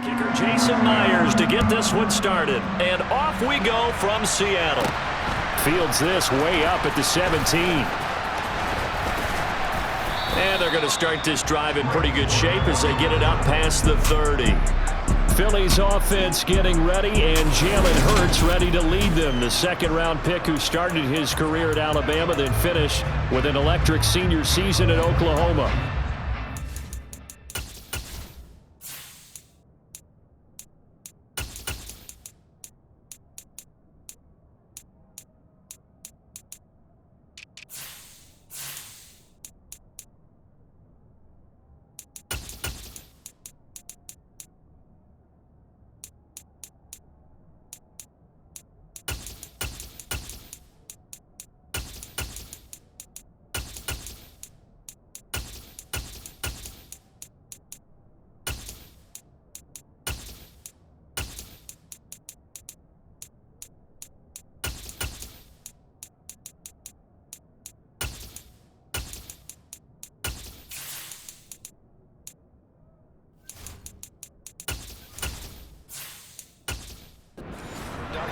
Kicker Jason Myers to get this one started. And off we go from Seattle. Fields this way up at the 17. And they're going to start this drive in pretty good shape as they get it up past the 30. Phillies offense getting ready, and Jalen Hurts ready to lead them. The second-round pick who started his career at Alabama, then finished with an electric senior season at Oklahoma.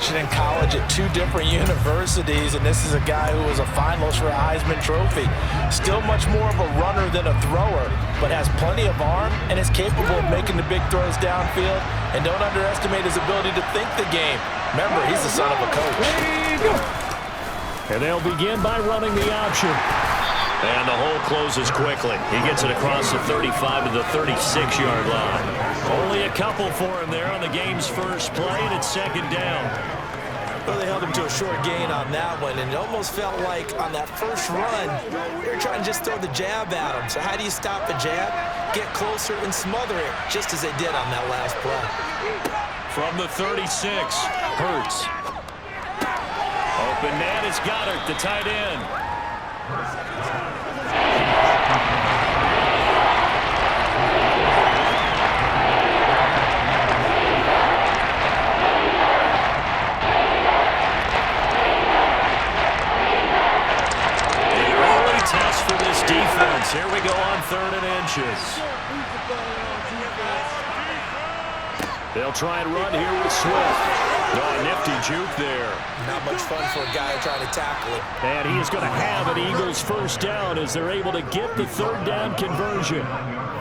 In college at two different universities, and this is a guy who was a finalist for a Heisman Trophy. Still much more of a runner than a thrower, but has plenty of arm and is capable of making the big throws downfield. And don't underestimate his ability to think the game. Remember, he's the son of a coach. And they'll begin by running the option. And the hole closes quickly. He gets it across the 35 to the 36-yard line. Only a couple for him there on the game's first play, and it's second down. Well, they held him to a short gain on that one, and it almost felt like on that first run, they were trying to just throw the jab at him. So how do you stop the jab? Get closer and smother it, just as they did on that last play. From the 36, Hurts. Open man is Goddard, the tight end. For this defense. Here we go on 3rd and inches. They'll try and run here with Swift. Oh, nifty juke there. Not much fun for a guy trying to tackle it. And he is going to have an Eagles first down as they're able to get the 3rd down conversion.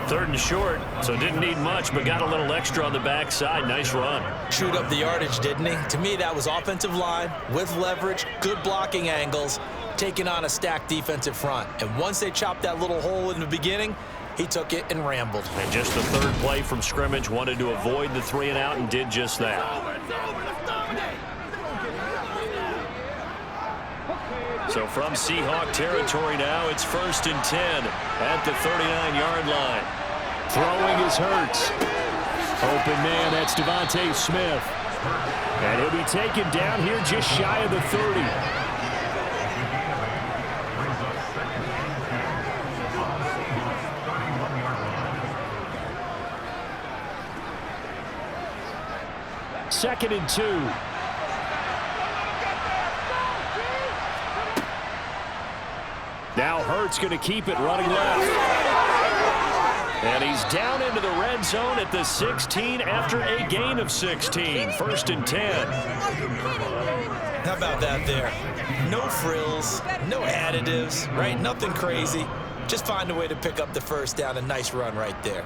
3rd and short, so didn't need much, but got a little extra on the backside. Nice run. Chewed up the yardage, didn't he? To me, that was offensive line with leverage, good blocking angles, taking on a stacked defensive front. And once they chopped that little hole in the beginning, he took it and rambled. And just the 3rd play from scrimmage, wanted to avoid the 3 and out and did just that. So from Seahawk territory now, it's 1st and 10 at the 39-yard line. Throwing is Hurts. Open man, that's Devontae Smith. And he'll be taken down here just shy of the 30. Second and 2. Now Hurts going to keep it running left. And he's down into the red zone at the 16 after a gain of 16. 1st and 10. How about that there? No frills, no additives, right? Nothing crazy. Just find a way to pick up the first down. A nice run right there.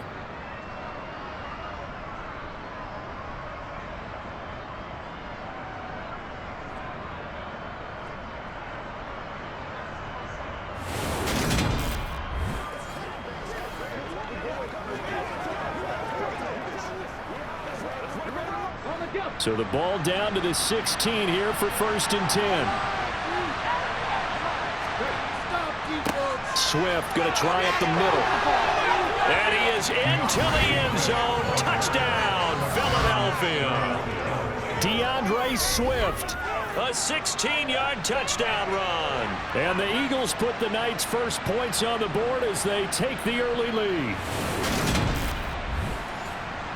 So the ball down to the 16 here for 1st and 10. Swift going to try up the middle. And he is into the end zone. Touchdown, Philadelphia. DeAndre Swift. A 16-yard touchdown run. And the Eagles put the night's first points on the board as they take the early lead.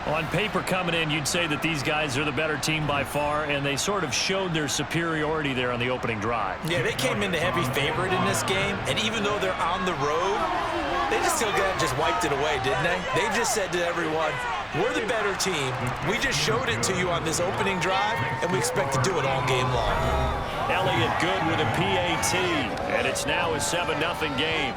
On paper coming in, you'd say that these guys are the better team by far, and they sort of showed their superiority there on the opening drive. Yeah, they came in the heavy favorite in this game, and even though they're on the road, They just wiped it away, didn't they? They just said to everyone, we're the better team. We just showed it to you on this opening drive, and we expect to do it all game long. Elliott good with a PAT, and it's now a 7-0 game.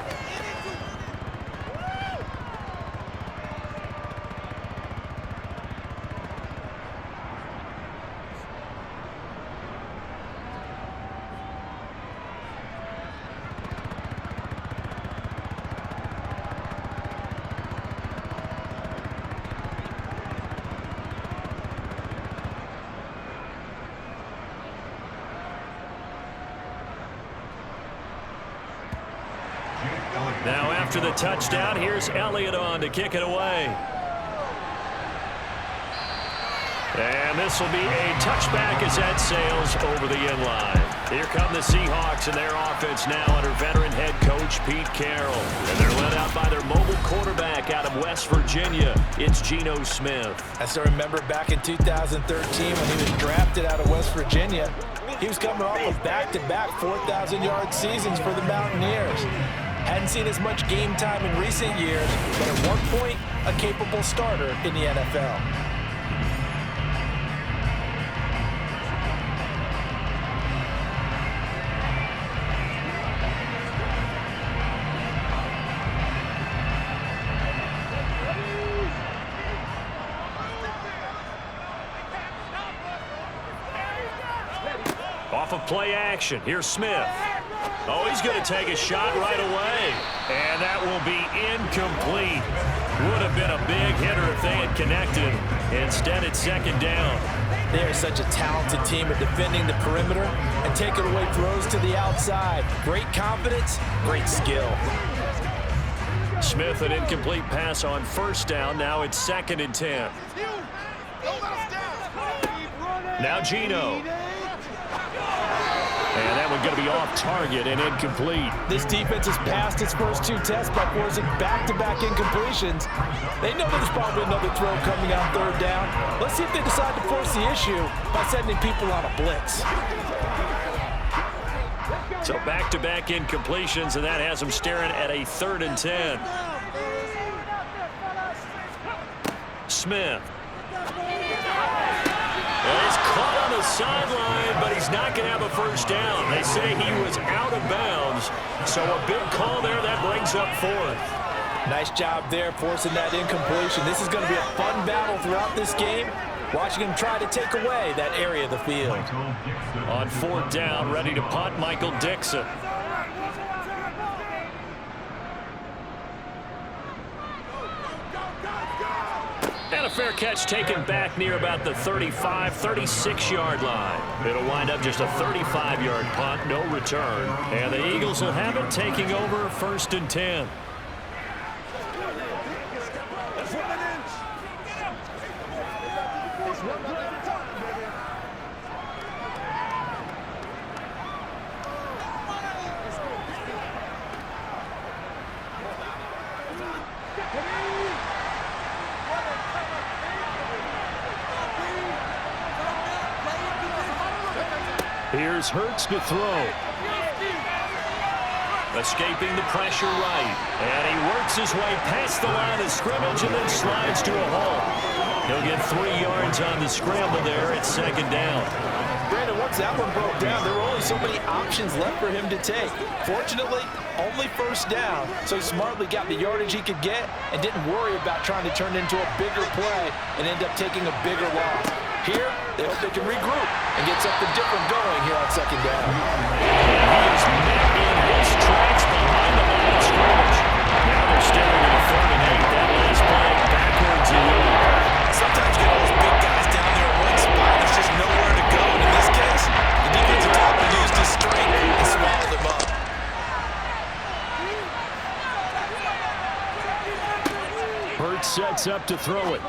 Now after the touchdown, here's Elliott on to kick it away. And this will be a touchback as that sails over the end line. Here come the Seahawks and their offense now under veteran head coach Pete Carroll. And they're led out by their mobile quarterback out of West Virginia. It's Geno Smith. I still remember back in 2013 when he was drafted out of West Virginia. He was coming off of back-to-back 4,000-yard seasons for the Mountaineers. Hadn't seen as much game time in recent years, but at one point, a capable starter in the NFL. Off of play action, here's Smith. Oh, he's going to take a shot right away. And that will be incomplete. Would have been a big hitter if they had connected. Instead, it's second down. They are such a talented team at defending the perimeter and taking away throws to the outside. Great confidence, great skill. Smith, an incomplete pass on first down. Now it's 2nd and 10. Now Geno. And that one going to be off target and incomplete. This defense has passed its first 2 tests by forcing back-to-back incompletions. They know there's probably another throw coming on 3rd down. Let's see if they decide to force the issue by sending people on a blitz. So back-to-back incompletions, and that has them staring at a 3rd and 10. Smith. And he's caught on the sideline, but he's not going to have a first down. They say he was out of bounds, so a big call there. That brings up 4th. Nice job there forcing that incompletion. This is going to be a fun battle throughout this game, watching him try to take away that area of the field. On 4th down, ready to punt, Michael Dixon. And a fair catch taken back near about the 35, 36-yard line. It'll wind up just a 35-yard punt, no return. And the Eagles will have it, taking over 1st and 10. Here's Hurts to throw. Escaping the pressure right. And he works his way past the line of scrimmage and then slides to a halt. He'll get 3 yards on the scramble there at 2nd down. Brandon, once that one broke down, there were only so many options left for him to take. Fortunately, only 1st down, so he smartly got the yardage he could get and didn't worry about trying to turn it into a bigger play and end up taking a bigger loss. Here, they hope they can regroup and get something different going here on 2nd down. He is met in his tracks behind the line of scrimmage. Now they're staring at a 3rd and 8. That last play backwards and in. Sometimes you get all those big guys down there in one spot. There's just nowhere to go. And in this case, the defensive tackle used his strength and swallowed him up. Hurts sets up to throw it.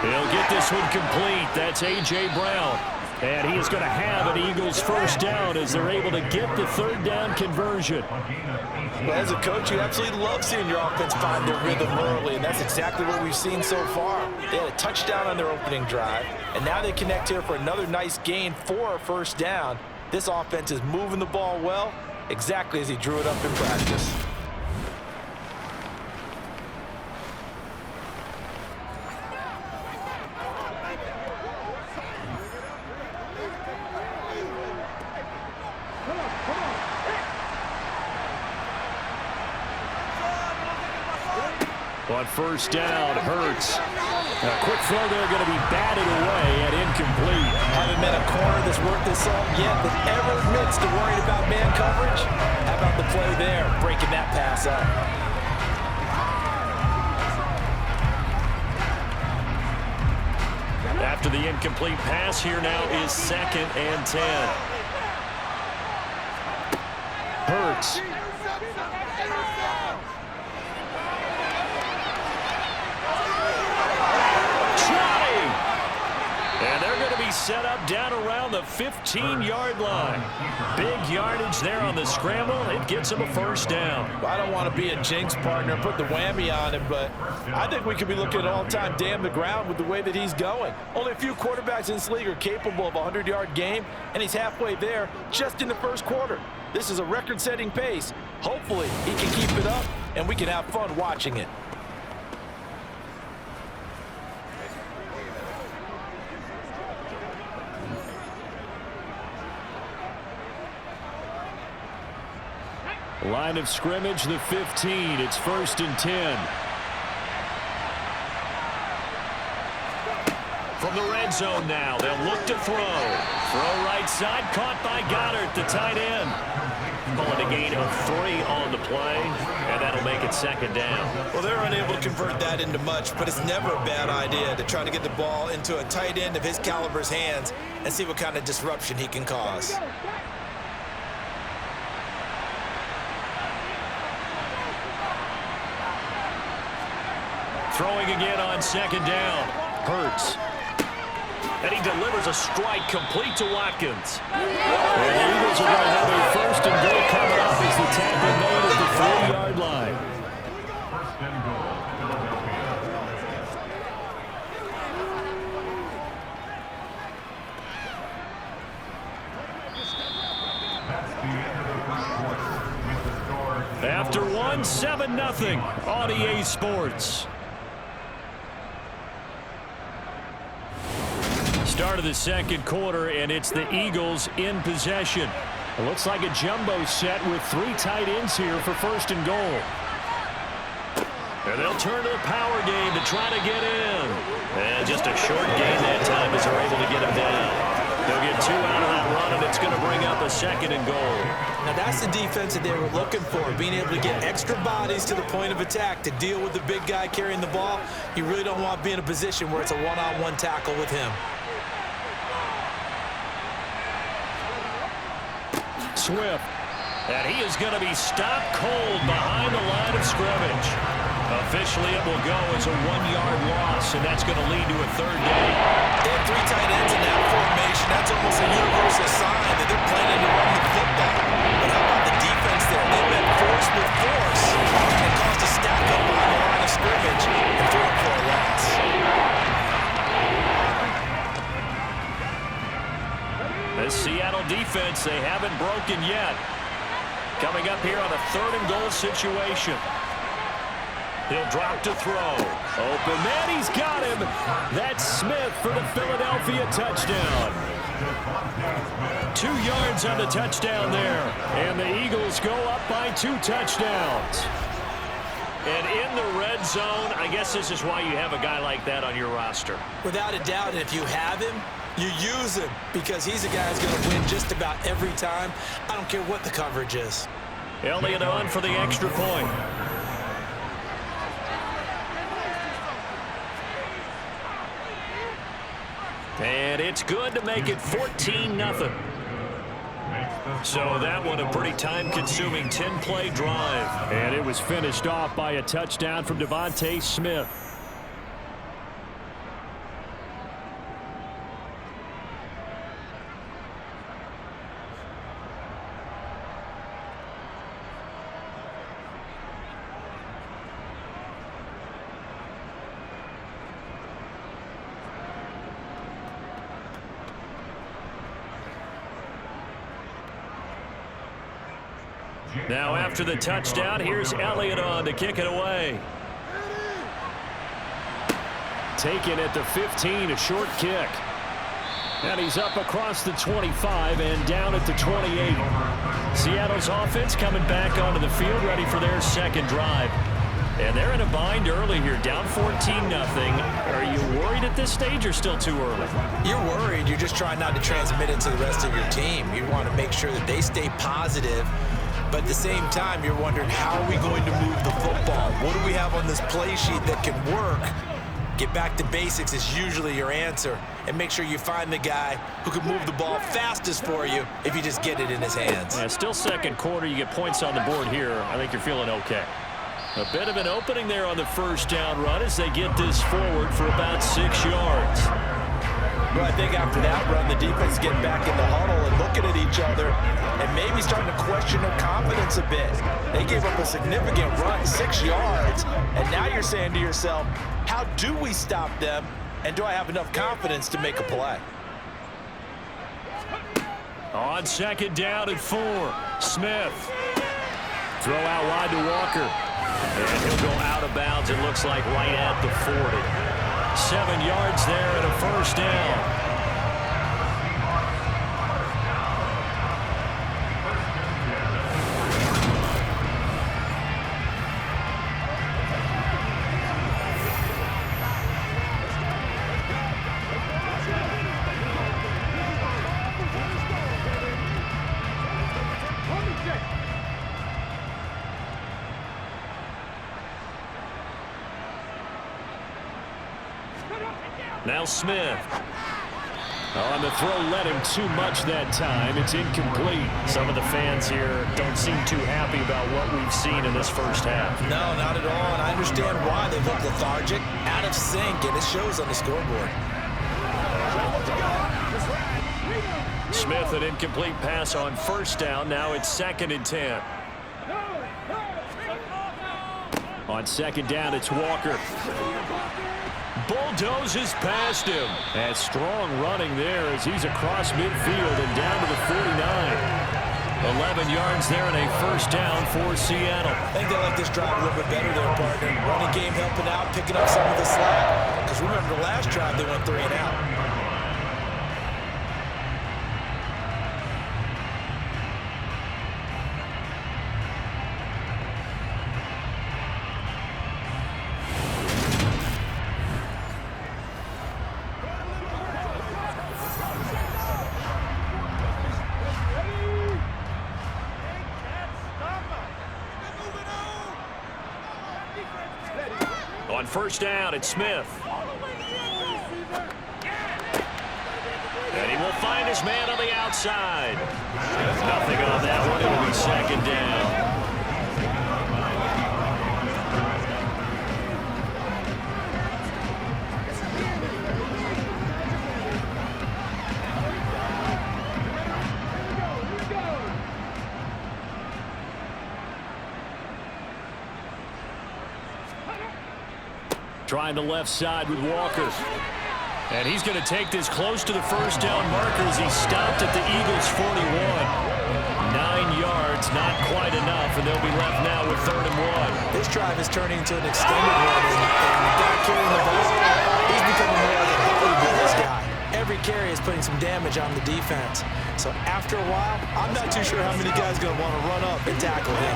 He'll get this one complete. That's A.J. Brown. And he is going to have an Eagles 1st down as they're able to get the 3rd down conversion. Well, as a coach, you absolutely love seeing your offense find their rhythm early, and that's exactly what we've seen so far. They had a touchdown on their opening drive, and now they connect here for another nice gain for a 1st down. This offense is moving the ball well, exactly as he drew it up in practice. On first down, Hurts. A quick throw there going to be batted away and incomplete. Haven't been a corner that's worked this up yet that ever admits to worrying about man coverage. How about the play there, breaking that pass up? After the incomplete pass, here now is 2nd and 10. Hurts. And they're going to be set up down around the 15-yard line. Big yardage there on the scramble. It gets them a first down. Well, I don't want to be a jinx partner and put the whammy on him, but I think we could be looking at all-time damn the ground with the way that he's going. Only a few quarterbacks in this league are capable of a 100-yard game, and he's halfway there just in the first quarter. This is a record-setting pace. Hopefully, he can keep it up, and we can have fun watching it. Line of scrimmage, the 15. It's 1st and 10. From the red zone now, they'll look to throw. Throw right side, caught by Goddard, the tight end. Calling a gain of 3 on the play, and that'll make it 2nd down. Well, they're unable to convert that into much, but it's never a bad idea to try to get the ball into a tight end of his caliber's hands and see what kind of disruption he can cause. Throwing again on 2nd down. Hurts. And he delivers a strike complete to Watkins. And the Eagles are going to have a 1st and goal coming up as the tackle made at the 3-yard line. After 1, 7-0 on EA Sports. Start of the second quarter, and it's the Eagles in possession. It looks like a jumbo set with 3 tight ends here for 1st and goal. And they'll turn to the power game to try to get in. And just a short gain that time as they're able to get him down. They'll get 2 out of that run, and it's going to bring up a 2nd and goal. Now that's the defense that they were looking for, being able to get extra bodies to the point of attack to deal with the big guy carrying the ball. You really don't want to be in a position where it's a one-on-one tackle with him. Swift, and he is going to be stopped cold behind the line of scrimmage. Officially, it will go as a 1-yard loss, and that's going to lead to a 3rd down. They have 3 tight ends in that formation. That's almost a universal sign that they're planning to run the football. But how about the defense there? They met force with force and caused a stack up behind the line of scrimmage and threw it for a loss. The Seattle defense, they haven't broken yet. Coming up here on a 3rd and goal situation. He'll drop to throw. Open man, he's got him. That's Smith for the Philadelphia touchdown. 2 yards on the touchdown there. And the Eagles go up by 2 touchdowns. And in the red zone, I guess this is why you have a guy like that on your roster. Without a doubt, and if you have him, you use him because he's a guy who's going to win just about every time. I don't care what the coverage is. Elliott on for the extra point. And it's good to make it 14-0. So that one a pretty time-consuming 10-play drive. And it was finished off by a touchdown from Devontae Smith. Now after the touchdown, here's Elliott on to kick it away. Taken at the 15, a short kick. And he's up across the 25 and down at the 28. Seattle's offense coming back onto the field, ready for their second drive. And they're in a bind early here, down 14-0. Are you worried at this stage or still too early? You're worried. You're just trying not to transmit it to the rest of your team. You want to make sure that they stay positive. But at the same time, you're wondering, how are we going to move the football? What do we have on this play sheet that can work? Get back to basics is usually your answer. And make sure you find the guy who can move the ball fastest for you if you just get it in his hands. Yeah, still second quarter. You get points on the board here. I think you're feeling okay. A bit of an opening there on the first down run as they get this forward for about 6 yards. Well, I think after that run, the defense is getting back in the huddle and looking at each other and maybe starting to question their confidence a bit. They gave up a significant run, 6 yards, and now you're saying to yourself, how do we stop them, and do I have enough confidence to make a play? On second down and 4, Smith. Throw out wide to Walker. And he'll go out of bounds, it looks like, right at the 40. 7 yards there and a first down. Now Smith. On the throw, led him too much that time. It's incomplete. Some of the fans here don't seem too happy about what we've seen in this first half. No, not at all, and I understand why they look lethargic, out of sync, and it shows on the scoreboard. Smith, an incomplete pass on first down. Now it's 2nd and 10. On second down, it's Walker. Bulldozes past him. And strong running there as he's across midfield and down to the 49. 11 yards there and a first down for Seattle. I think they like this drive a little bit better there, partner. Running game helping out, picking up some of the slack. Because remember, the last drive they went 3 and out. On first down, it's Smith. And he will find his man on the outside. Nothing on that one. It'll be second down. Trying the left side with Walker. And he's going to take this close to the first down marker as he stopped at the Eagles' 41. 9 yards, not quite enough, and they'll be left now with 3rd and 1. This drive is turning into an extended one, and the guy carrying the ball, he's becoming more like a valuable this guy. Every carry is putting some damage on the defense. So after a while, I'm not too sure how many guys are going to want to run up and tackle him.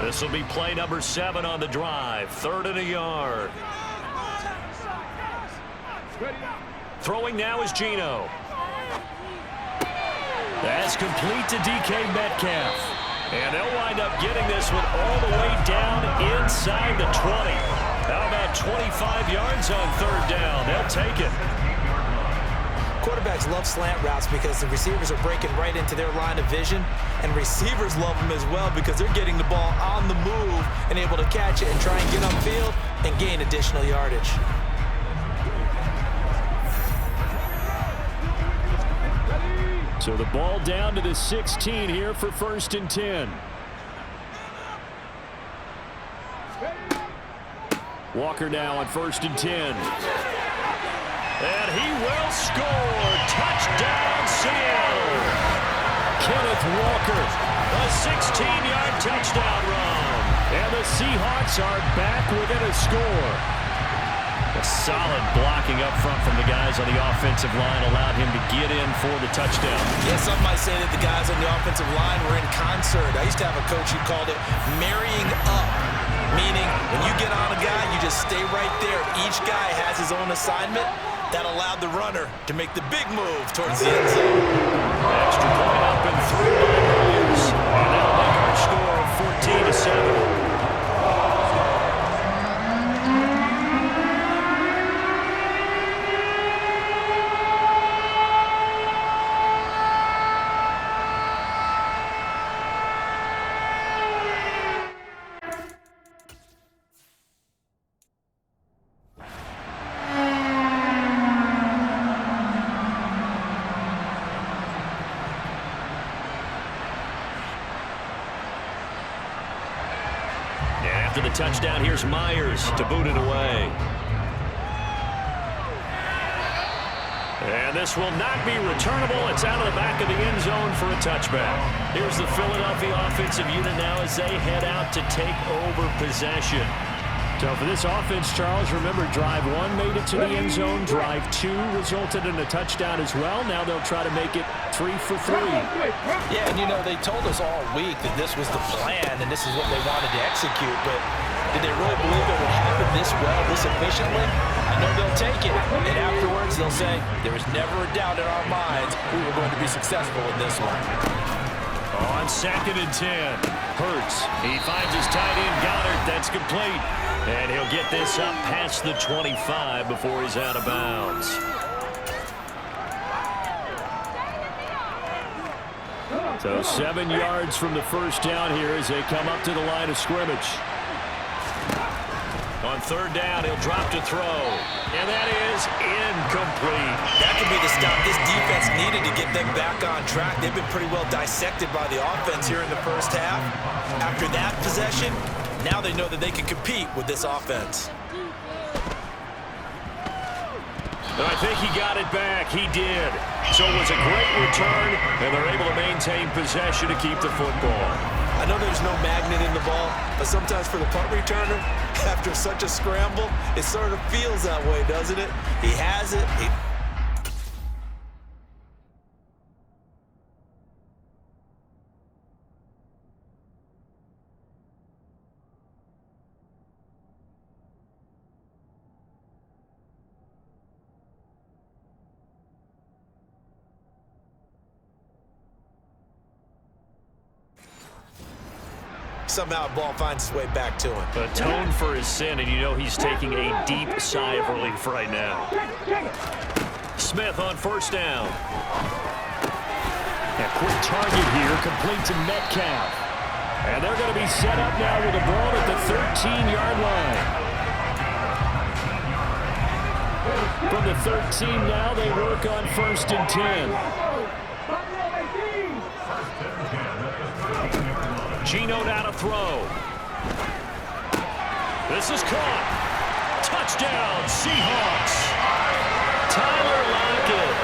This will be play number 7 on the drive. 3rd and a yard. Throwing now is Geno. That's complete to DK Metcalf. And they'll wind up getting this one all the way down inside the 20. How about 25 yards on 3rd down? They'll take it. Quarterbacks love slant routes because the receivers are breaking right into their line of vision, and receivers love them as well because they're getting the ball on the move and able to catch it and try and get upfield and gain additional yardage. So the ball down to the 16 here for 1st and 10. Walker now on 1st and 10. And he will score. Touchdown, Seattle. Kenneth Walker, a 16-yard touchdown run. And the Seahawks are back within a score. A solid blocking up front from the guys on the offensive line allowed him to get in for the touchdown. Yeah, some might say that the guys on the offensive line were in concert. I used to have a coach who called it marrying up, meaning when you get on a guy, you just stay right there. Each guy has his own assignment. That allowed the runner to make the big move towards the end zone. Extra point up and through by Williams. And that'll make our score 14-7. After the touchdown, here's Myers to boot it away. And this will not be returnable. It's out of the back of the end zone for a touchback. Here's the Philadelphia offensive unit now as they head out to take over possession. So for this offense, Charles, remember, drive 1 made it to the end zone. Drive 2 resulted in a touchdown as well. Now they'll try to make it 3 for 3. Yeah, and you know, they told us all week that this was the plan and this is what they wanted to execute, but did they really believe it would happen this well, this efficiently? I know they'll take it, and afterwards they'll say, there was never a doubt in our minds we were going to be successful in this one. On 2nd and 10, Hurts. He finds his tight end, Goddard. That's complete. And he'll get this up past the 25 before he's out of bounds. So 7 yards from the first down here as they come up to the line of scrimmage. On 3rd down, he'll drop to throw. And that is incomplete. That could be the stop this defense needed to get them back on track. They've been pretty well dissected by the offense here in the first half. After that possession, now they know that they can compete with this offense. And I think he got it back. He did. So it was a great return, and they're able to maintain possession to keep the football. I know there's no magnet in the ball, but sometimes for the punt returner, after such a scramble, it sort of feels that way, doesn't it? He has it. Somehow the ball finds its way back to him. Atoned for his sin, and you know he's taking a deep sigh of relief right now. Smith on 1st down. A quick target here, complete to Metcalf. And they're going to be set up now with the ball at the 13-yard line. From the 13 now, they work on 1st and 10. Geno now to throw. This is caught. Touchdown, Seahawks. Tyler Lockett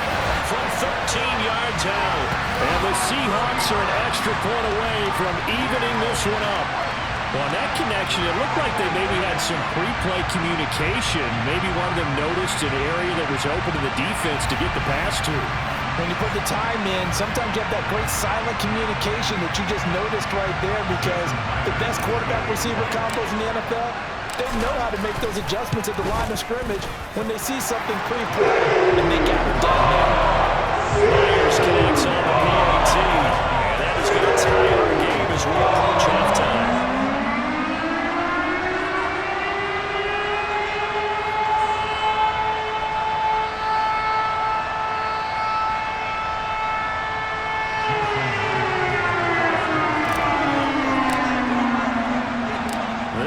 from 13 yards out. And the Seahawks are an extra point away from evening this one up. Well, on that connection, it looked like they maybe had some pre-play communication. Maybe one of them noticed an area that was open to the defense to get the pass to. When you put the time in, sometimes you have that great silent communication that you just noticed right there, because the best quarterback-receiver combos in the NFL, they know how to make those adjustments at the line of scrimmage when they see something pre-play, and they got it done there. Myers connects on the PAT, and that is going to tie our game as we approach halftime.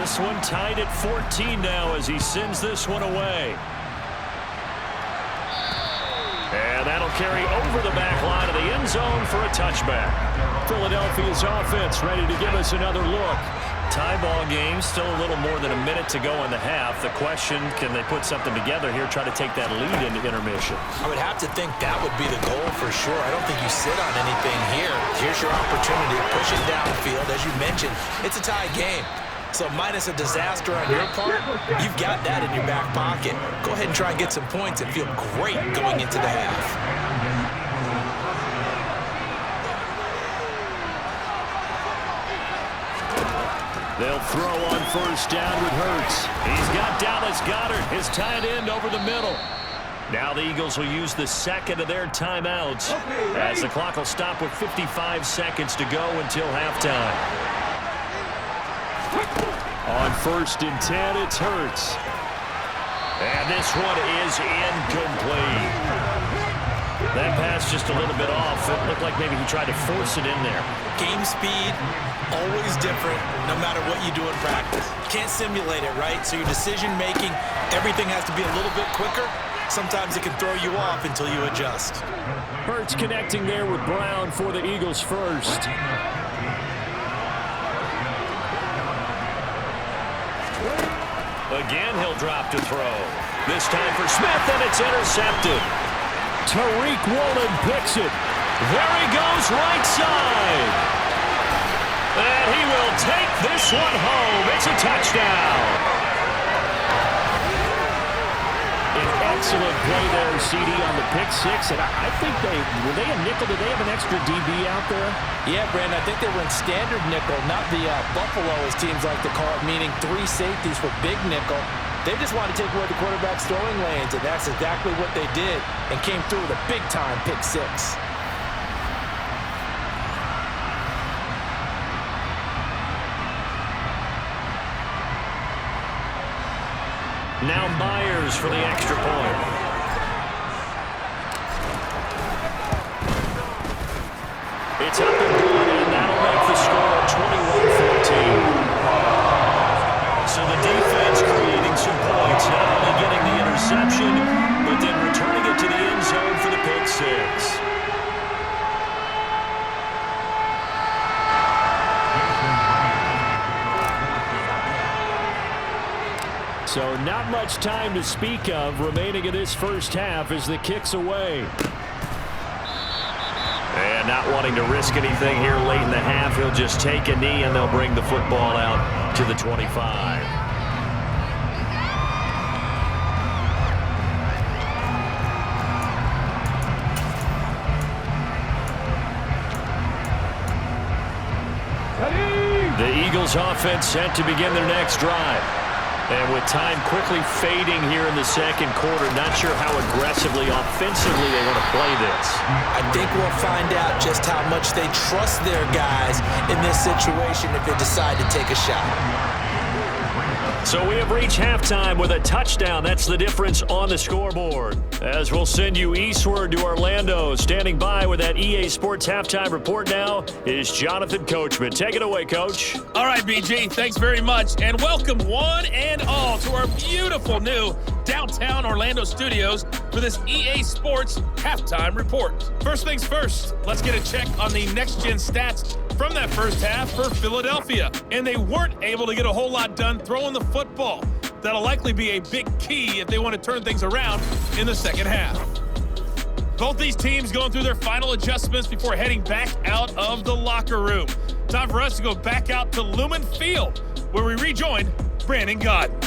This one tied at 14 now as he sends this one away. And that'll carry over the back line of the end zone for a touchback. Philadelphia's offense ready to give us another look. Tie ball game, still a little more than a minute to go in the half. The question, can they put something together here, try to take that lead into intermission? I would have to think that would be the goal for sure. I don't think you sit on anything here. Here's your opportunity to push it downfield. As you mentioned, it's a tie game. So minus a disaster on your part, you've got that in your back pocket. Go ahead and try and get some points and feel great going into the half. They'll throw on first down with Hurts. He's got Dallas Goedert, his tight end, over the middle. Now the Eagles will use the second of their timeouts as the clock will stop with 55 seconds to go until halftime. On 1st and 10, it's Hurts. And this one is incomplete. That pass just a little bit off. It looked like maybe he tried to force it in there. Game speed, always different, no matter what you do in practice. Can't simulate it, right? So your decision-making, everything has to be a little bit quicker. Sometimes it can throw you off until you adjust. Hurts connecting there with Brown for the Eagles first. Again, he'll drop to throw. This time for Smith, and it's intercepted. Tariq Woolen picks it. There he goes, right side. And he will take this one home. It's a touchdown. An excellent play there, CD, on the pick six. And I think were they a nickel? Did they have an extra DB out there? Yeah, Brandon, I think they were in standard nickel, not the Buffalo, as teams like to call it, meaning 3 safeties for big nickel. They just wanted to take away the quarterback's throwing lanes, and that's exactly what they did, and came through with a big-time pick six. Now Myers for the extra point. It's up and good, and that'll make the score 21-14. So the defense creating some points, not only getting the interception, but then returning it to the end zone for the pick six. So not much time to speak of remaining in this first half as the kick's away. And not wanting to risk anything here late in the half, he'll just take a knee and they'll bring the football out to the 25. The Eagles offense set to begin their next drive. And with time quickly fading here in the second quarter, not sure how aggressively, offensively they want to play this. I think we'll find out just how much they trust their guys in this situation if they decide to take a shot. So we have reached halftime with a touchdown. That's the difference on the scoreboard. As we'll send you eastward to Orlando. Standing by with that EA Sports halftime report now is Jonathan Coachman. Take it away, Coach. All right, BG, thanks very much. And welcome one and all to our beautiful new downtown Orlando studios for this EA Sports halftime report. First things first, let's get a check on the next-gen stats from that first half for Philadelphia. And they weren't able to get a whole lot done throwing the football. That'll likely be a big key if they want to turn things around in the second half. Both these teams going through their final adjustments before heading back out of the locker room. Time for us to go back out to Lumen Field, where we rejoin Brandon Godden.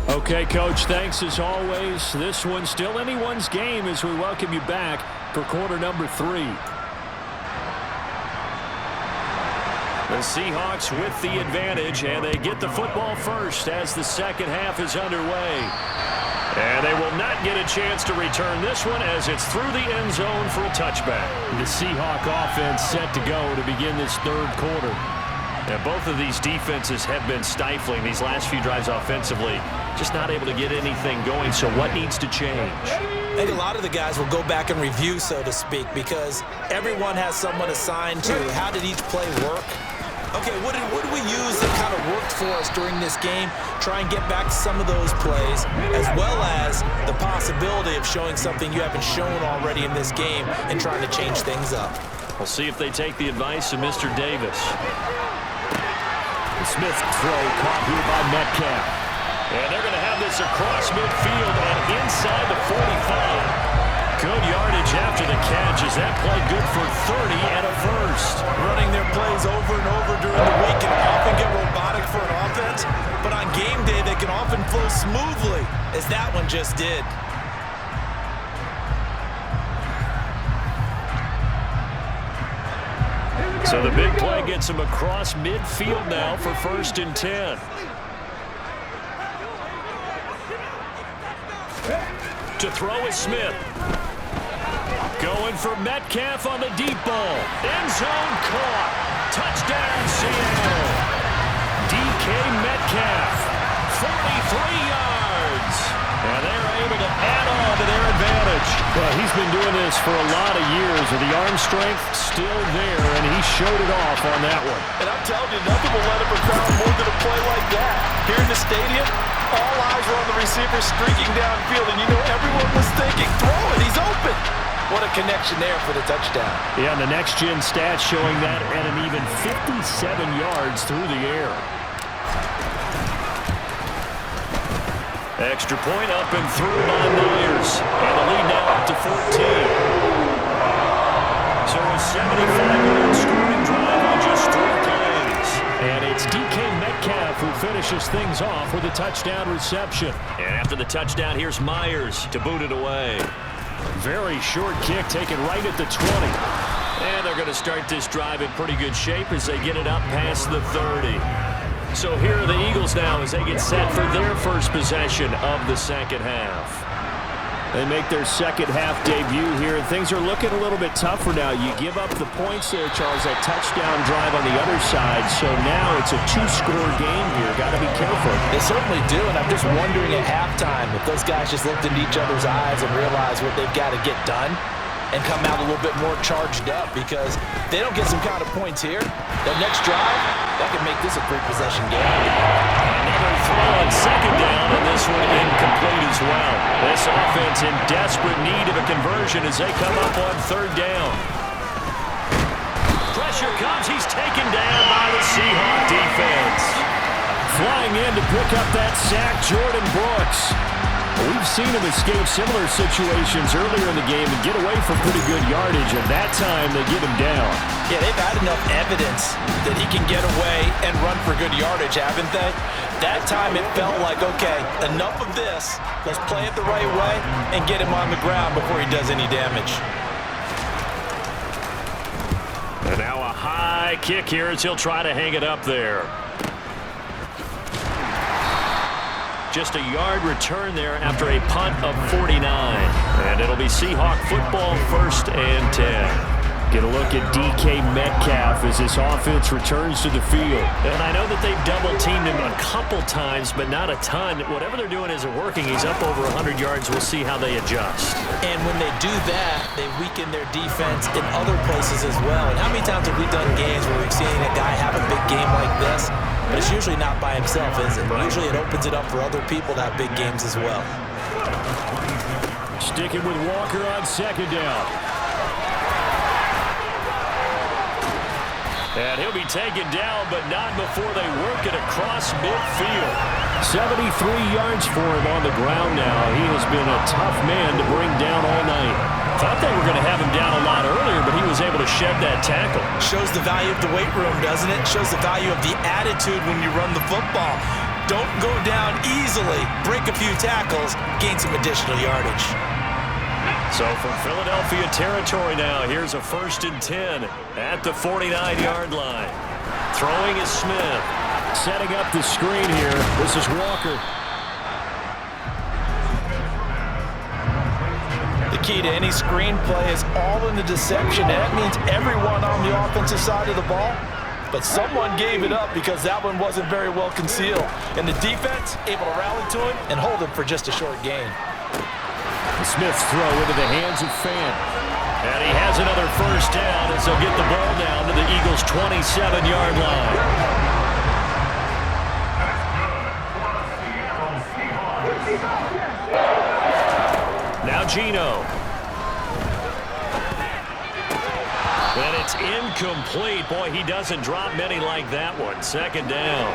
Okay, Coach, thanks as always. This one's still anyone's game as we welcome you back for quarter number 3. The Seahawks with the advantage, and they get the football first as the second half is underway. And they will not get a chance to return this one as it's through the end zone for a touchback. The Seahawk offense set to go to begin this third quarter. And both of these defenses have been stifling these last few drives offensively. Just not able to get anything going, so what needs to change? I think a lot of the guys will go back and review, so to speak, because everyone has someone assigned to how did each play work. Okay, what did we use that kind of worked for us during this game? Try and get back to some of those plays, as well as the possibility of showing something you haven't shown already in this game and trying to change things up. We'll see if they take the advice of Mr. Davis. The Smith throw caught here by Metcalf. And they're going to have this across midfield and inside the 45. Good yardage after the catch. Is that play good for 30 and a first? Running their plays over and over during the week can often get robotic for an offense, but on game day they can often flow smoothly, as that one just did. So the big play gets him across midfield now for 1st and 10. To throw is Smith. Going for Metcalf on the deep ball. End zone caught. Touchdown, Seattle. DK Metcalf, 43 yards. And they're able to add on to their advantage. Well, he's been doing this for a lot of years with the arm strength still there, and he showed it off on that one. And I'm telling you, nothing will let him crowd more than a play like that. Here in the stadium, all eyes were on the receiver streaking downfield, and you know everyone was thinking, throw it, he's open. What a connection there for the touchdown. Yeah, and the next-gen stats showing that at an even 57 yards through the air. Extra point up and through by Myers. And the lead now up to 14. So a 75-yard scoring drive on just 3 plays. And it's DK Metcalf who finishes things off with a touchdown reception. And after the touchdown, here's Myers to boot it away. Very short kick taken right at the 20. And they're going to start this drive in pretty good shape as they get it up past the 30. So here are the Eagles now as they get set for their first possession of the second half. They make their second half debut here, and things are looking a little bit tougher now. You give up the points there, Charles, that touchdown drive on the other side. So now it's a 2-score game here. Got to be careful. They certainly do, and I'm just wondering at halftime if those guys just looked into each other's eyes and realized what they've got to get done and come out a little bit more charged up, because they don't get some kind of points here. That next drive, that could make this a 3-possession game. Another throw on second down, and this one incomplete as well. This offense in desperate need of a conversion as they come up on 3rd down. Pressure comes. He's taken down by the Seahawks defense. Flying in to pick up that sack, Jordan Brooks. We've seen him escape similar situations earlier in the game and get away from pretty good yardage, and that time they get him down. Yeah, they've had enough evidence that he can get away and run for good yardage, haven't they? That time it felt like, okay, enough of this. Let's play it the right way and get him on the ground before he does any damage. And now a high kick here as he'll try to hang it up there. Just a yard return there after a punt of 49. And it'll be Seahawk football, 1st and 10. Get a look at DK Metcalf as this offense returns to the field. And I know that they've double-teamed him a couple times, but not a ton. Whatever they're doing isn't working. He's up over 100 yards. We'll see how they adjust. And when they do that, they weaken their defense in other places as well. And how many times have we done games where we've seen a guy have a big game like this? But it's usually not by himself, is it? Usually it opens it up for other people to have big games as well. Sticking with Walker on 2nd down. And he'll be taken down, but not before they work it across midfield. 73 yards for him on the ground now. He has been a tough man to bring down all night. Thought they were going to have him down a lot earlier, but he was able to shed that tackle. Shows the value of the weight room, doesn't it? Shows the value of the attitude when you run the football. Don't go down easily. Break a few tackles. Gain some additional yardage. So from Philadelphia territory now, here's a 1st and 10 at the 49-yard line. Throwing is Smith. Setting up the screen here. This is Walker. The key to any screen play is all in the deception. That means everyone on the offensive side of the ball. But someone gave it up because that one wasn't very well concealed. And the defense able to rally to him and hold him for just a short gain. Smith's throw into the hands of Fan. And he has another 1st down as they'll get the ball down to the Eagles' 27-yard line. Now Geno. And it's incomplete. Boy, he doesn't drop many like that one. 2nd down.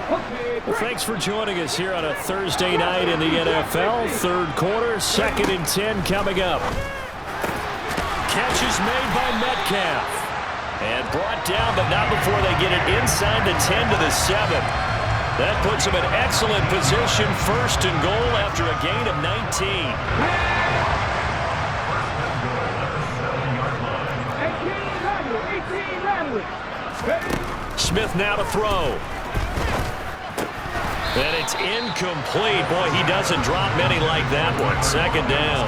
Well, thanks for joining us here on a Thursday night in the NFL. Third quarter, 2nd and 10 coming up. Catch is made by Metcalf. And brought down, but not before they get it inside the 10 to the 7. That puts them in excellent position, 1st and goal after a gain of 19. Smith now to throw. And it's incomplete. Boy, he doesn't drop many like that one. 2nd down.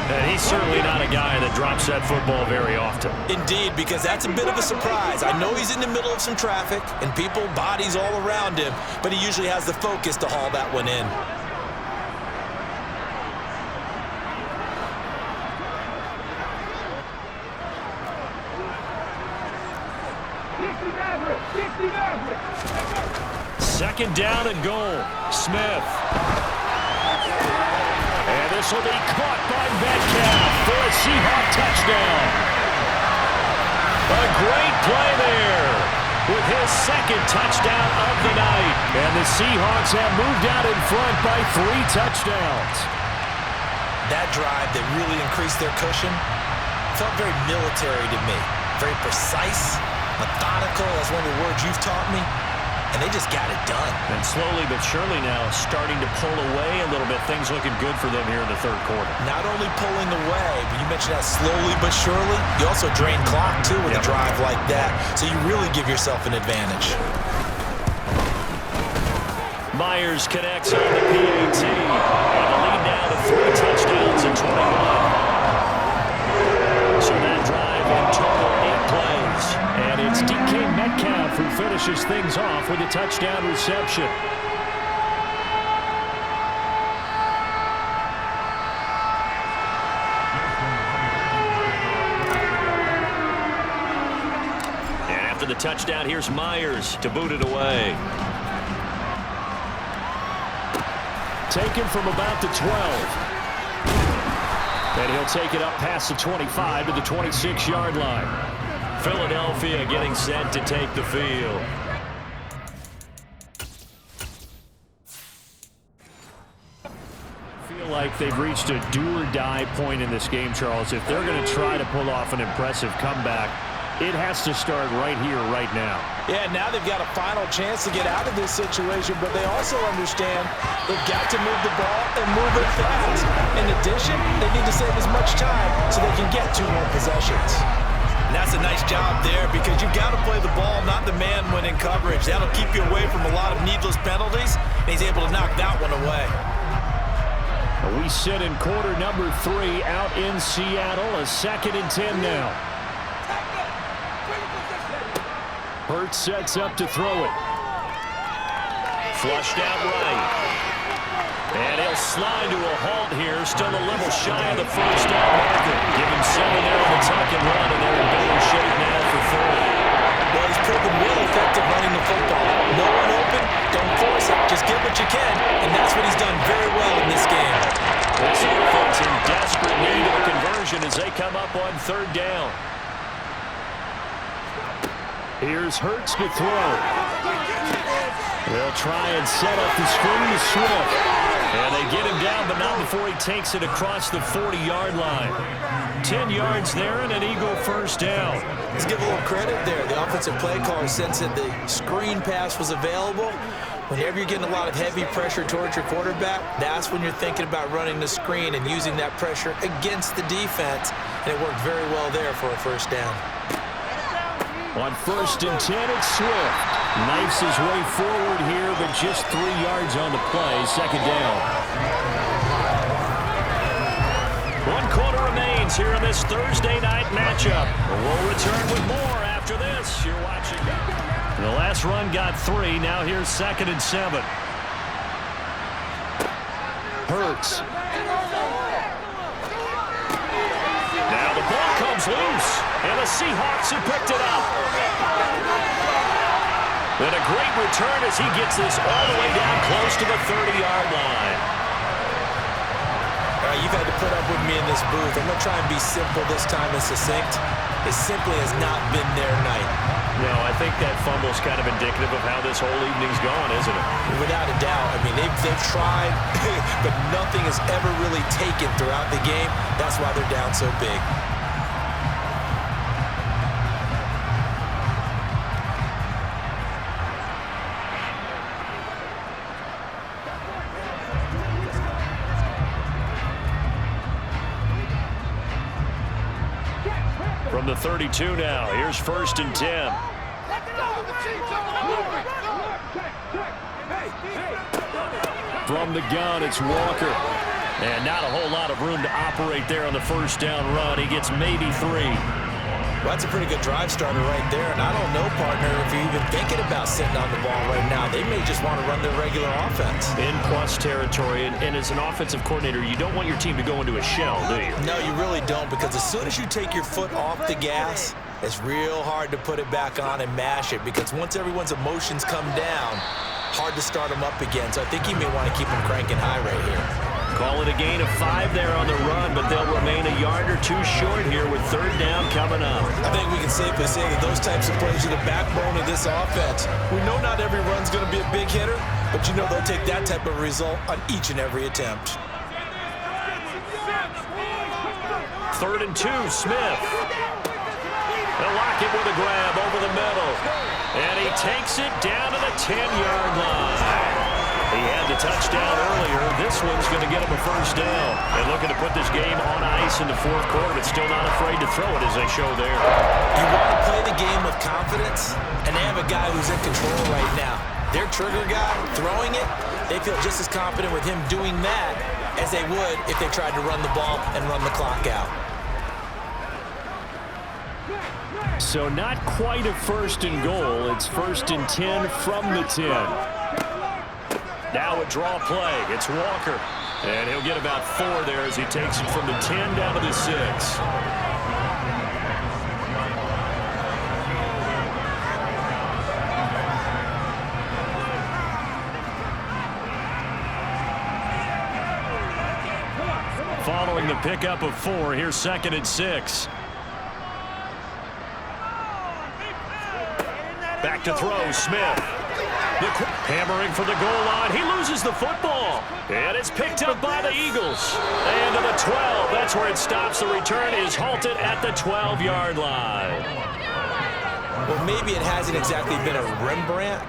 And he's certainly not a guy that drops that football very often. Indeed, because that's a bit of a surprise. I know he's in the middle of some traffic and people, bodies all around him, but he usually has the focus to haul that one in. Second down and goal. Smith. And this will be caught by Metcalf for a Seahawks touchdown. A great play there with his 2nd touchdown of the night. And the Seahawks have moved out in front by 3 touchdowns. That drive that really increased their cushion felt very military to me. Very precise, methodical, that's one of the words you've taught me. And they just got it done. And slowly but surely now starting to pull away a little bit. Things looking good for them here in the 3rd quarter. Not only pulling away, but you mentioned that slowly but surely. You also drain clock, too, with a drive like that. So you really give yourself an advantage. Myers connects on the PAT. And the lead now to 3 touchdowns in 21. So that drive in total 8 plays. And it's DK Metcalf who finishes things off with a touchdown reception. And after the touchdown, here's Myers to boot it away. Taken from about the 12. And he'll take it up past the 25 to the 26-yard line. Philadelphia getting set to take the field. Feel like they've reached a do-or-die point in this game, Charles. If they're going to try to pull off an impressive comeback, it has to start right here, right now. Yeah, now they've got a final chance to get out of this situation, but they also understand they've got to move the ball and move it fast. In addition, they need to save as much time so they can get 2 more possessions. And that's a nice job there because you've got to play the ball, not the man when in coverage. That'll keep you away from a lot of needless penalties, and he's able to knock that one away. We sit in quarter number 3 out in Seattle. A 2nd and 10 now. Hurts sets up to throw it. Flushed out right. And he'll slide to a halt here. Still a little shy of the 1st down marker. Give him 7 there on the tuck and run, and they're in better shape now for 3rd. Well, he's proven real effective running the football. No one open, don't force it. Just get what you can, and that's what he's done very well in this game. This offense in desperate need of a conversion as they come up on 3rd down. Here's Hurts to throw. They'll try and set up the screen to Swift. And they get him down, but not before he takes it across the 40-yard line. 10 yards there and an Eagle 1st down. Let's give a little credit there. The offensive play caller sensed that the screen pass was available. Whenever you're getting a lot of heavy pressure towards your quarterback, that's when you're thinking about running the screen and using that pressure against the defense. And it worked very well there for a 1st down. On 1st and 10, it's Swift. Knifes his way forward here, but just 3 yards on the play. 2nd down. 1 quarter remains here in this Thursday night matchup. We'll return with more after this. You're watching. The last run got 3. Now here's 2nd and 7. Hurts. Now the ball comes loose, and the Seahawks have picked it up. And a great return as he gets this all the way down close to the 30-yard line. All right, you've had to put up with me in this booth. I'm going to try and be simple this time and succinct. It simply has not been their night. No, I think that fumble's kind of indicative of how this whole evening's gone, isn't it? Without a doubt. I mean, they've tried, but nothing has ever really taken throughout the game. That's why they're down so big. From the 32 now, here's 1st and 10. From the gun, it's Walker. And not a whole lot of room to operate there on the 1st down run. He gets maybe 3. Well, that's a pretty good drive starter right there. And I don't know, partner, if you're even thinking about sitting on the ball right now. They may just want to run their regular offense. In plus territory, and as an offensive coordinator, you don't want your team to go into a shell, do you? No, you really don't, because as soon as you take your foot off the gas, it's real hard to put it back on and mash it, because once everyone's emotions come down, hard to start them up again. So I think you may want to keep them cranking high right here. Call it a gain of 5 there on the run, but they'll remain a yard or 2 short here with 3rd down coming up. I think we can safely say that those types of plays are the backbone of this offense. We know not every run's going to be a big hitter, but you know they'll take that type of result on each and every attempt. 3rd and 2, Smith. They'll lock it with a grab over the middle. And he takes it down to the 10-yard line. He had the touchdown earlier. This one's going to get him a 1st down. They're looking to put this game on ice in the 4th quarter, but still not afraid to throw it as they show there. You want to play the game with confidence, and they have a guy who's in control right now. Their trigger guy throwing it, they feel just as confident with him doing that as they would if they tried to run the ball and run the clock out. So not quite a 1st and goal. It's 1st and 10 from the 10. Now a draw play. It's Walker. And he'll get about 4 there as he takes it from the 10 down to the 6. Following the pickup of 4, here's 2nd and 6. Back to throw, Smith. Hammering for the goal line. He loses the football. And it's picked up by the Eagles. And to the 12. That's where it stops. The return is halted at the 12-yard line. Well, maybe it hasn't exactly been a Rembrandt,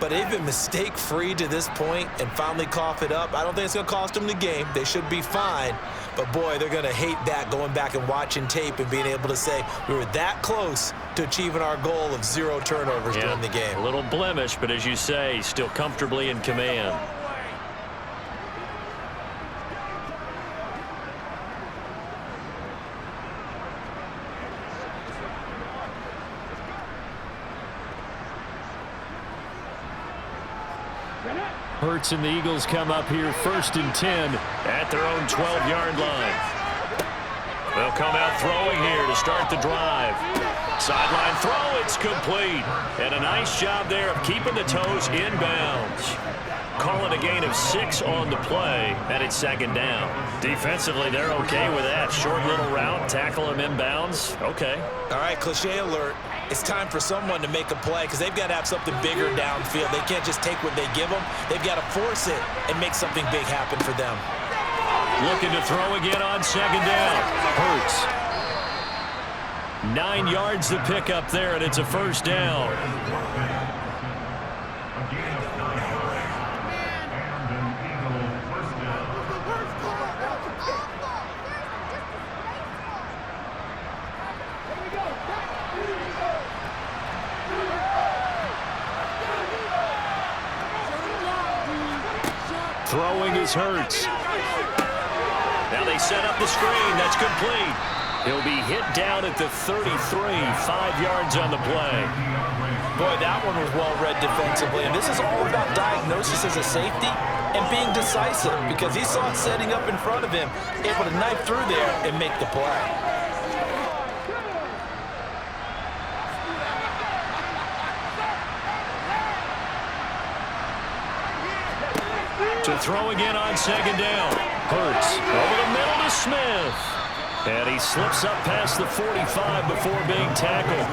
but they've been mistake-free to this point and finally cough it up. I don't think it's going to cost them the game. They should be fine. But, boy, they're going to hate that, going back and watching tape and being able to say we were that close to achieving our goal of 0 turnovers during the game. A little blemish, but as you say, still comfortably in command. Hurts and the Eagles come up here 1st and 10 at their own 12-yard line. They'll come out throwing here to start the drive. Sideline throw, it's complete. And a nice job there of keeping the toes inbounds. Call it a gain of 6 on the play, and it's 2nd down. Defensively, they're okay with that. Short little route, tackle him inbounds. Okay. All right, cliche alert. It's time for someone to make a play because they've got to have something bigger downfield. They can't just take what they give them. They've got to force it and make something big happen for them. Looking to throw again on 2nd down. Hurts. 9 yards to pick up there, and it's a 1st down. Throwing is Hurts. Now they set up the screen. That's complete. He'll be hit down at the 33, 5 yards on the play. Boy, that one was well read defensively. And this is all about diagnosis as a safety and being decisive because he saw it setting up in front of him, able to knife through there and make the play. To throw again on 2nd down. Hurts over the middle to Smith. And he slips up past the 45 before being tackled.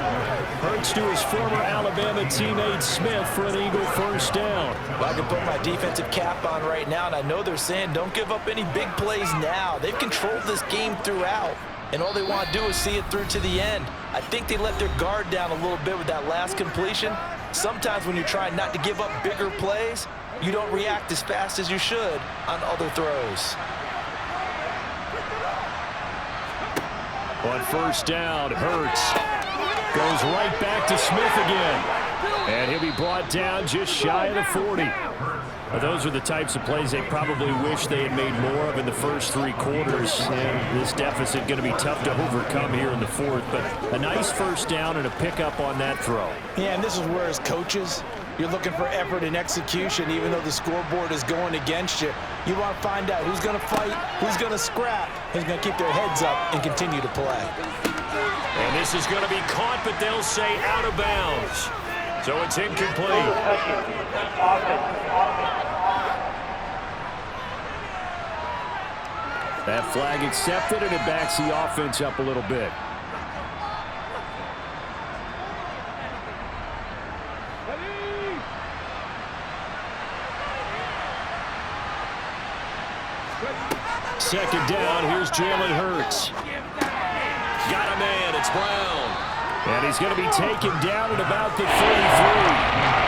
Hurts to his former Alabama teammate Smith for an Eagle first down. Well, I can put my defensive cap on right now, and I know they're saying don't give up any big plays now. They've controlled this game throughout, and all they want to do is see it through to the end. I think they let their guard down a little bit with that last completion. Sometimes when you're trying not to give up bigger plays, you don't react as fast as you should on other throws. On first down, Hurts goes right back to Smith again. And he'll be brought down just shy of the 40. Now, those are the types of plays they probably wish they had made more of in the first 3 quarters. And this deficit going to be tough to overcome here in the 4th. But a nice first down and a pickup on that throw. Yeah, and this is where as coaches, you're looking for effort and execution, even though the scoreboard is going against you. You want to find out who's going to fight, who's going to scrap, who's going to keep their heads up and continue to play. And this is going to be caught, but they'll say out of bounds. So it's incomplete. That flag accepted, and it backs the offense up a little bit. Second down, here's Jalen Hurts. Got a man, it's Brown. And he's going to be taken down at about the 33.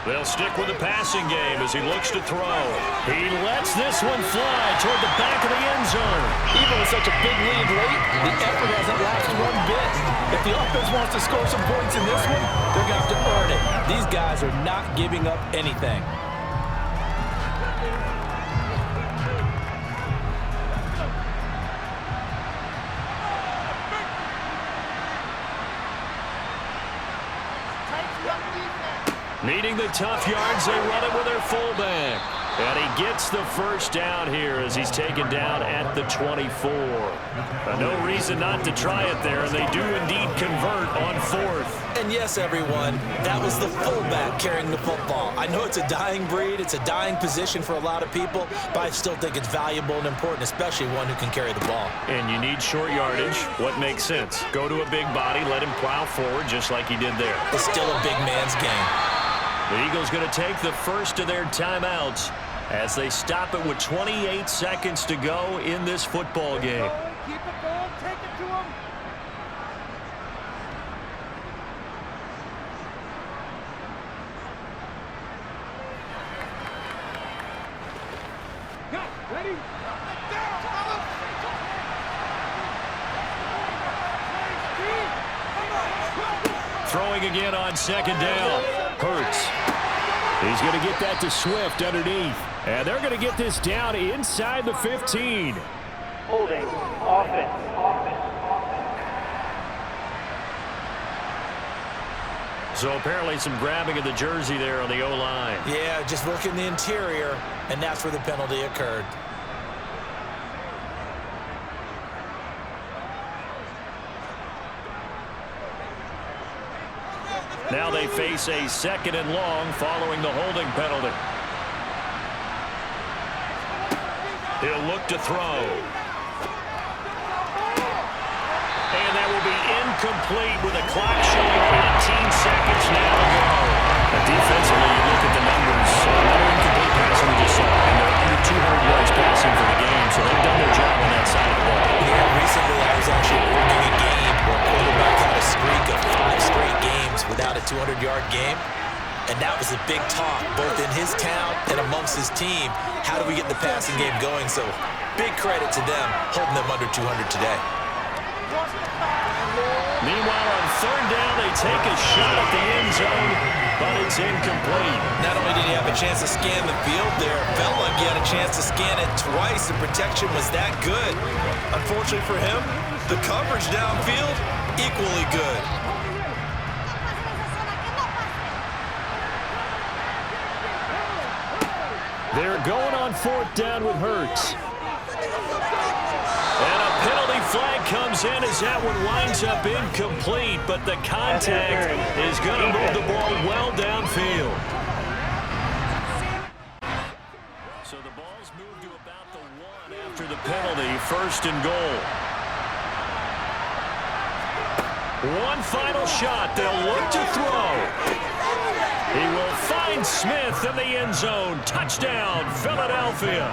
They'll stick with the passing game as he looks to throw. He lets this one fly toward the back of the end zone. Even with such a big lead late, the effort hasn't lasted one bit. If the offense wants to score some points in this one, they're going to have to earn it. These guys are not giving up anything. Needing the tough yards, they run it with their fullback. And he gets the first down here as he's taken down at the 24. No reason not to try it there, and they do indeed convert on 4th. And yes, everyone, that was the fullback carrying the football. I know it's a dying breed, it's a dying position for a lot of people, but I still think it's valuable and important, especially one who can carry the ball. And you need short yardage. What makes sense? Go to a big body, let him plow forward just like he did there. It's still a big man's game. The Eagles going to take the first of their timeouts as they stop it with 28 seconds to go in this football game. Keep it going, take it to him. Go, ready? Throwing again on second down. Hurts. He's going to get that to Swift underneath. And they're going to get this down inside the 15. Holding, offense. So apparently some grabbing of the jersey there on the O-line. Yeah, just look in the interior, and that's where the penalty occurred. Now they face a second and long following the holding penalty. He'll look to throw. And that will be incomplete with a clock showing 18 seconds now to go. Defensively, you look at the numbers. Another incomplete pass we just saw. And they're under 200 yards passing for the game, so they've done their job on that side of the ball. Yeah, recently I was actually working a game where a quarterback had a streak of 5 straight games without a 200-yard game. And that was a big talk, both in his town and amongst his team. How do we get the passing game going? So big credit to them, holding them under 200 today. Meanwhile, on third down, they take a shot at the end zone, but it's incomplete. Not only did he have a chance to scan the field there, felt like he had a chance to scan it twice. The protection was that good. Unfortunately for him, the coverage downfield, equally good. They're going on fourth down with Hurts. goes in as that one winds up incomplete, but the contact is going to move the ball well downfield. So the ball's moved to about the 1 after the penalty, 1st and goal. One final shot. They'll look to throw. He will find Smith in the end zone. Touchdown, Philadelphia.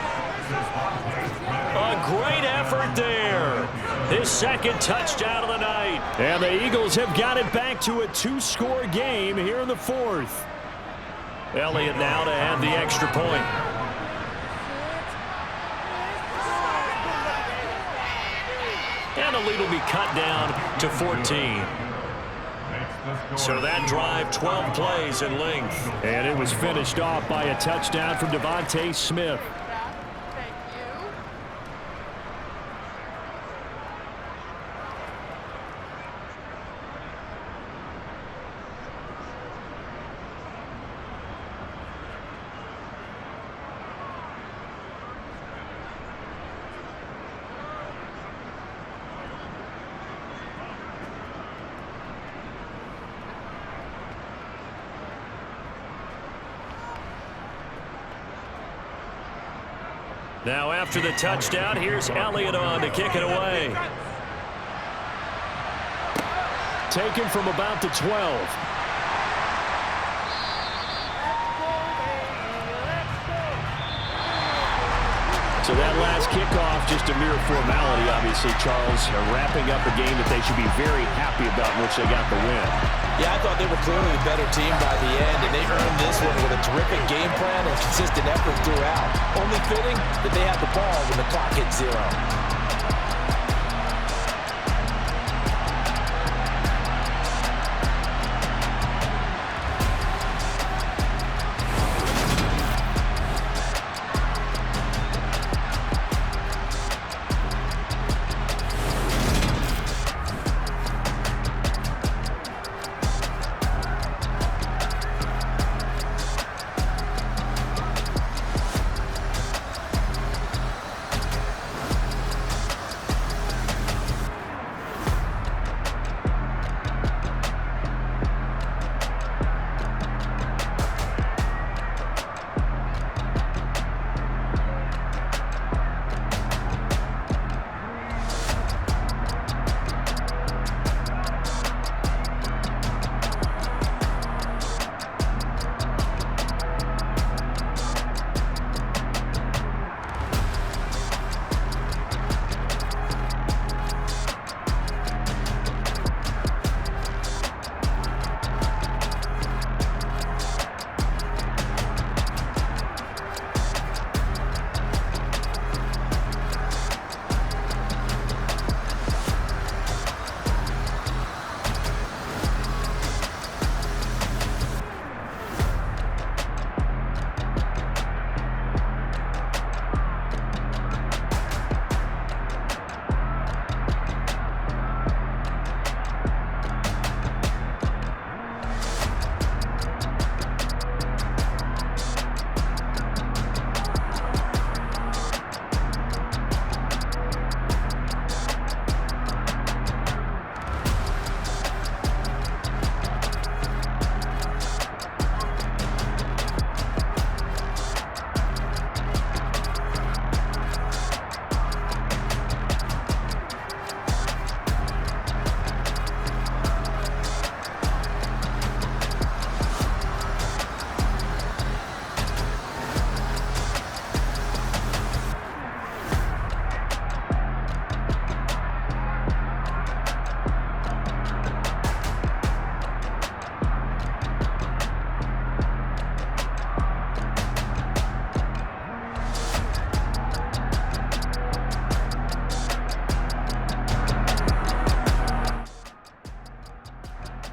A great effort there. His 2nd touchdown of the night. And the Eagles have got it back to a 2-score game here in the 4th. Elliott now to add the extra point. And the lead will be cut down to 14. So that drive, 12 plays in length. And it was finished off by a touchdown from Devontae Smith. Now after the touchdown, here's Elliott on to kick it away. Taken from about the 12. So that last kickoff, just a mere formality, obviously, Charles, wrapping up a game that they should be very happy about in which they got the win. Yeah, I thought they were clearly the better team by the end, and they earned this one with a terrific game plan and consistent effort throughout. Only fitting that they had the ball when the clock hit 0.